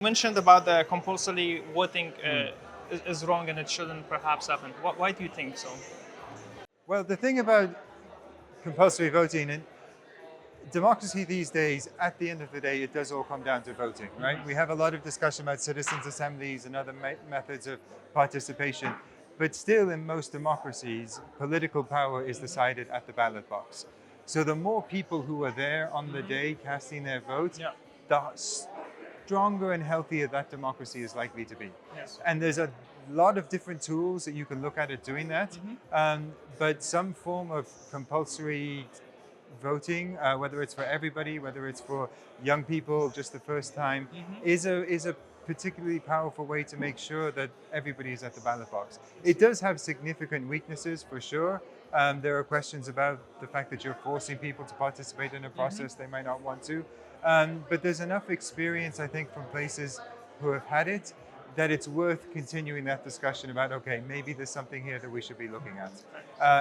Mentioned about the compulsory voting is wrong and it shouldn't perhaps happen. Why do you think so? Well, the thing about compulsory voting and democracy these days, at the end of the day, it does all come down to voting, right? We have a lot of discussion about citizens' assemblies and other methods of participation, but still, in most democracies, political power is decided at the ballot box. So the more people who are there on the day casting their vote, Yeah. the stronger and healthier that democracy is likely to be. Yes. And there's a lot of different tools that you can look at doing that. But some form of compulsory voting, whether it's for everybody, whether it's for young people just the first time, is a particularly powerful way to make sure that everybody is at the ballot box. It does have significant weaknesses for sure. There are questions about the fact that you're forcing people to participate in a process they might not want to. But there's enough experience, I think, from places who have had it that it's worth continuing that discussion about, okay, maybe there's something here that we should be looking at.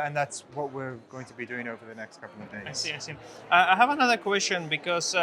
And that's what we're going to be doing over the next couple of days. I see. I have another question because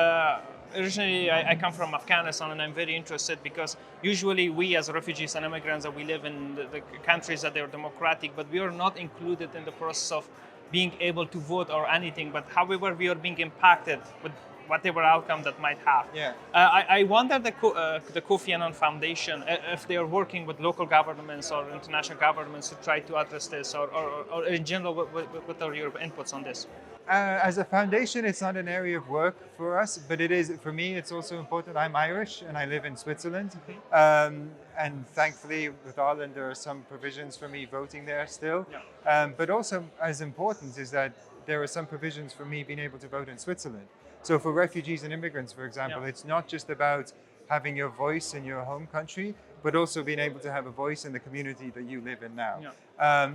originally I come from Afghanistan and I'm very interested because usually we as refugees and immigrants that we live in the countries that they're democratic, but we are not included in the process of being able to vote or anything. But however, we are being impacted with whatever outcome that might have. Yeah. I wonder the Kofi Annan Foundation if they are working with local governments or international governments to try to address this, or in general, what are your inputs on this? As a foundation, it's not an area of work for us, but it is, for me, it's also important. I'm Irish and I live in Switzerland. And thankfully with Ireland, there are some provisions for me voting there still. Yeah. But also as important is that there are some provisions for me being able to vote in Switzerland. So for refugees and immigrants, for example, it's not just about having your voice in your home country, but also being able to have a voice in the community that you live in now.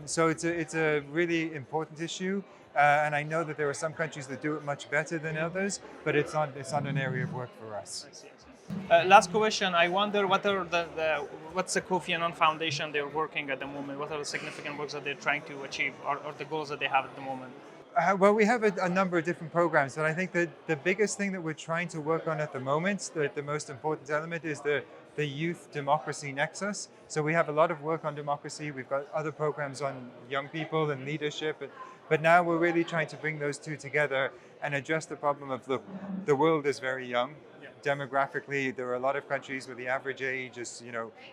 So it's a really important issue. And I know that there are some countries that do it much better than others, but it's not an area of work for us. I see. Last question. I wonder what's the Kofi Annan Foundation they're working at the moment? What are the significant works that they're trying to achieve, or the goals that they have at the moment? Well, we have a number of different programs, but I think that the biggest thing that we're trying to work on at the moment, the most important element, is the youth democracy nexus. So we have a lot of work on democracy. We've got other programs on young people and leadership, but now we're really trying to bring those two together and address the problem of, look, the world is very young. Demographically, there are a lot of countries where the average age is,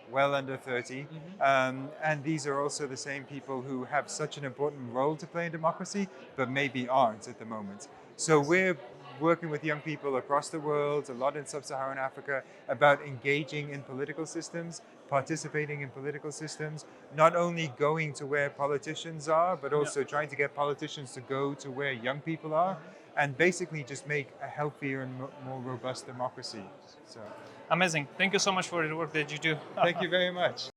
well under 30. And these are also the same people who have such an important role to play in democracy, but maybe aren't at the moment. So we're working with young people across the world, a lot in sub-Saharan Africa, about engaging in political systems, participating in political systems, not only going to where politicians are, but also trying to get politicians to go to where young people are, and basically just make a healthier and more robust democracy. So, Amazing. Thank you so much for the work that you do. thank you very much.